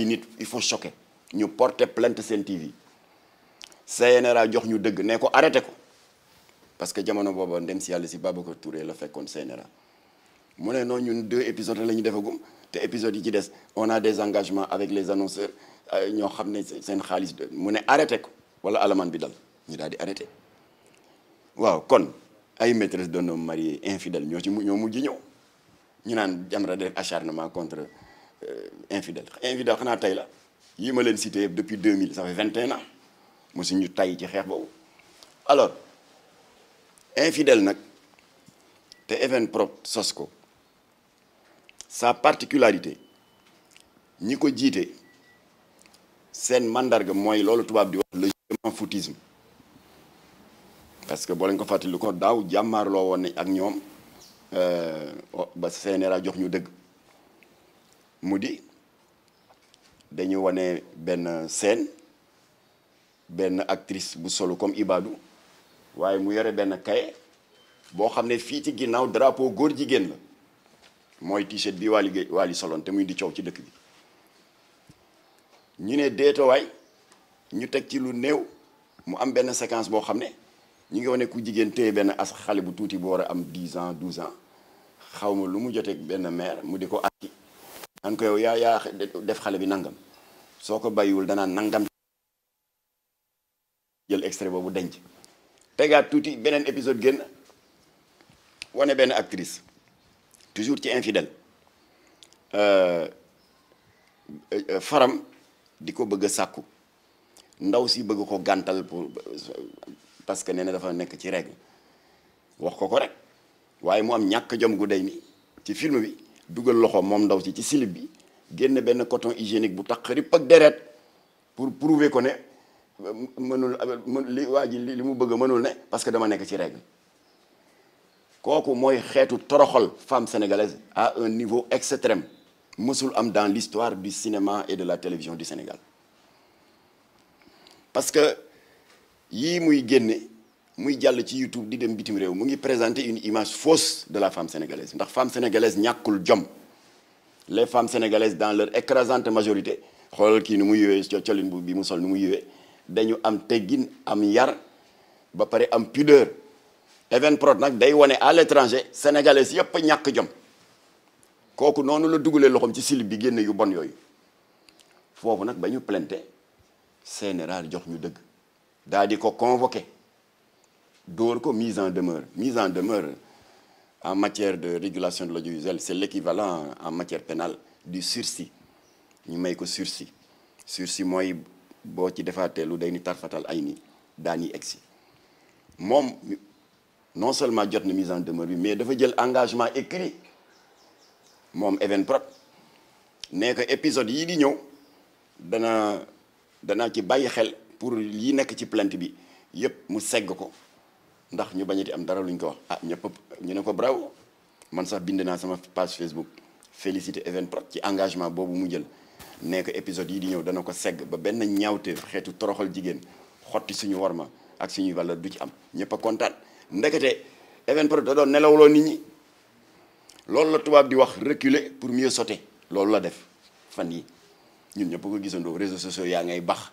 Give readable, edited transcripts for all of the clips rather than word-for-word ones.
nit il faut choquer ñu porter plainte Sen TV CNRA jox ñu dëgg ne ko arrêté ko parce que jamono booba ndem si yàlla si Babacar Touré la fekkoon CNRA mu ne noonu ñun 2 épisodes la ñu defagum te épisodes yi ci des on a des engagements avec les annonceurs ñoo xam ne seen xaalis mu ne arrêté ko wala alamaan bi dal ñu daal di arrêté waaw kon ay maîtresse d'un homme marié infidèle ñoo mujj ñëw ñu naan Jamra def acharnement contre infidèle xanaa tey la yi ma leen cité yëpp depuis 2000 ça fait 21 ans mosuñu tay ci xeex boobu alors infidèle nag te Evenprod sos ko sa particularité ñi ko jiite seen mandarga mooy loolu tubaab di wax le je m'en foutisme parce que boo leen ko fàttali ko daaw jàmmaarloo woon nañ ak ñoom ba CNRA jox ñu dëgg mu di dañu wane benn scène benn actrice bu solo comme Ibadou waaye mu yore benn kaye boo xam ne fii ci ginnaaw drapeau góor jigéen la mooy t-shirt bi Wally soloon te muy di coow ci dëkk bi ñu ne deetowaay ñu teg ci lu néew mu am benn séquence boo xam ne ñu ngi wane ku jigéen téye benn as xale bu tuuti bu war a am 10 ans 12 ans xaw ma lu mu jotee benn mère mu di ko akki naan ko yow yaa def xale bi nangam soo ko bàyyiwul danaa nangam jël extrait boobu denc tegaat tuuti beneen épisode génn wane benn actrice toujours ci infidèle faram di ko bëgg a sàkku ndaw si bëgg ko gàntal pour parce que nee na dafa nekk ci règle wax ko rek waaye mu am ñàkk jom gu day ni ci film bi dugal loxo moom ndaw ci slip bi génn benn coton hygiénique bu tax rip ak deret pour prouver ko ne mënul li waa ji li mu bëgg mënul ne parce que dama nekk ci règle kooku mooy xeetu toroxal femme sénégalaise à un niveau extrême mësul am dans l'histoire du cinéma et de la télévision du Sénégal parce que yii muy génne muy jàll ci YouTube di dem bitim réew mu ngi présenter une image fausse de la femme sénégalaise ndax femme sénégalaise ñàkkul jom les femmes sénégalaises dans leur écrasante majorité xoolal kii nu mu yëwee colin bu bi mu sol nu mu yëwee dañu am teggin am yar ba pare am pudeur Evenprod nag day wane à l'étranger sénégalais yépp ñàkk jom kooku noonu la dugalee loxoom ci slip bi génne yu bon yooyu foofu nag ba ñu plainte CNRA jox ñu dëgg daal di ko convoqué dóor ko mise en demeure en matière de régulation de l'audiovisuel c'est l'équivalent en matière pénale du sursis ñu may ko sursis mooy boo ci defaatee lu day ni tarfatal ay ni daan yi egsi moom non seulement jot na mise en demeure bi mais dafa jël engagement écrit moom Evenprod ne que épisode yii di ñëw danaa ci bàyyi xel pour yi nekk ci plainte bi yépp mu segg ko ndax ñu bañati am dara luñ ko wax ñëpp ñu ne ko bravo man sax bind naa sama page Facebook félicité Evenprod ci engagement boobu mu jël ne que épisode yi di ñëw dana ko segg ba benn ñaawteef xeetu toroxal jigéen xotti suñu worma ak suñuy valeur du ci am ñëpp a kontaan ndekete Evenprod da doon nelawloo nit ñi loolu la tubaab di wax reculer pour mieux sauter loolu la def fan yi ñun ñëpp ko gisandoo réseaux sociaux yaa ngay bax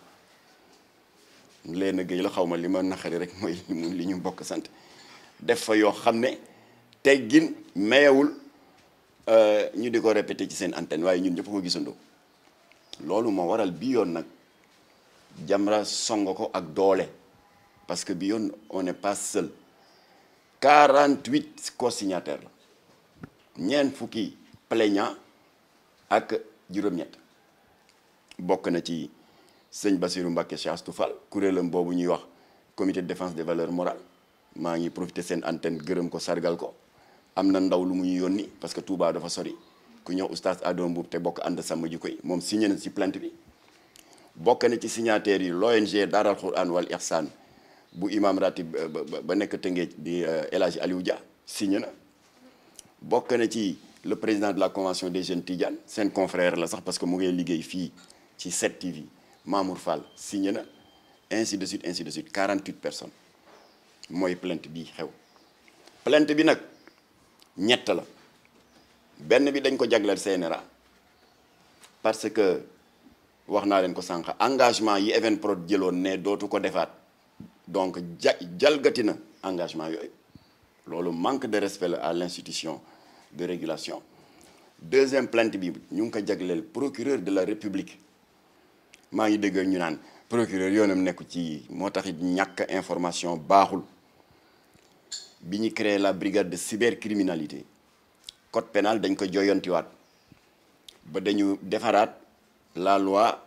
leen géey la xaw ma li ma naqari rek mooy li ñu bokk sant def fa yoo xam ne teggin mayewul ñu di ko répété ci seen antenne waaye ñun ñëpp ko gisandoo loolu moo waral bi yoon nag Jamra song ko ak doole parce que bi yoon on n'est pas seul 48 co-signataires la ñeent fukki plaignant ak juróom-ñett bokk na ci sëñ Bassirou Mbacké Cheikh Astou Fall kuréelam boobu ñuy wax comité de défense des valeurs morales maa ngi profité seen antenne gërëm ko sargal ko am na ndaw lu muy yónni parce que Touba dafa sori ku ñëw oustaz Adama Mbuub te bokk ànd sàmm ji koy moom signé na ci plainte bi bokk na ci signataires yi l'ONG Daaral Quran wal Ihsan bu imam ratib ba nekk Tëngéej di El Hadji Aliou Dia signé na bokk na ci le président de la convention des jeunes Tidiane seen confrère la sax parce que mu ngi liggéey fii ci 7TV Mamour Fall signé na ainsi de suite 48 personnes mooy plainte bi xew plainte bi nag ñett la benn bi dañ ko jagleel CNRA parce que wax naa leen ko sànq engagement yi Evenprod jëloon ne dootu ko defaat donc jalgati na engagement yooyu loolu manque de respect la à l'institution de régulation. Deuxième plainte bi ñu ngi ko jagleel procureur de la République maa ngi dégg ñu naan procureur yoonam nekku ci moo taxit ñàkk information baaxul. bi ñu créé la brigade de cybercriminalité code pénal dañ ko joyantiwaat ba dañu defaraat la loi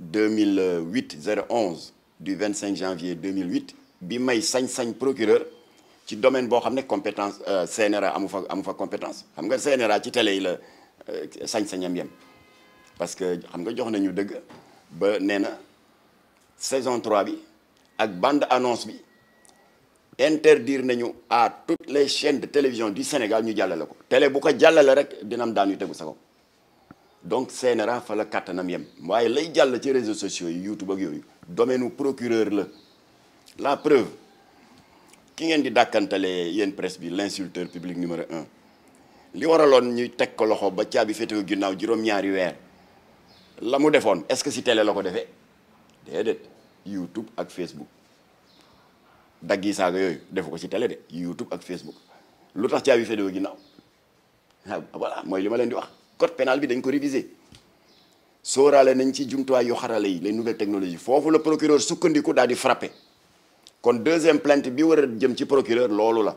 2008-011 du 25 janvier 2008 bi may sañ-sañ procureur ci domaine boo xam ne compétence CNRA amu fa compétence xam nga CNRA ci télé yi la sañ-sañam yem parce que xam nga jox nañu dëgg ba nee na saison 3 bi ak bande annonce bi interdire nañu à toutes les chaînes de télévision du Sénégal ñu jàllale ko télé bu ko jàllale rek dina am daan yu tegu sa kaw donc CNRA fa la kàttanam yem waaye lay jàll ci réseaux sociaux yi YouTube ak yooyu domaine u procureur la preuve ki ngeen di dàkkantale yéen presse bi l'insulteur public numéro 1 li waraloon ñuy teg ko loxo ba caabi féetewoo ginnaaw juróom-ñaari weer la mu defoon est-ce que si télé la ko defee déedéet YouTube ak Facebook daggi saaga yooyu defu ko ci télé de YouTube ak Facebook lu tax caabi féetewoo ginnaaw voilà mooy li ma leen di wax code pénal bi dañ ko réviser sóoraale nañ ci jumtuwaay yu xarale yi les nouvelles technologies foofu la procureur sukkandiku daal di frappé kon deuxième plainte bi war a jëm ci procureur loolu la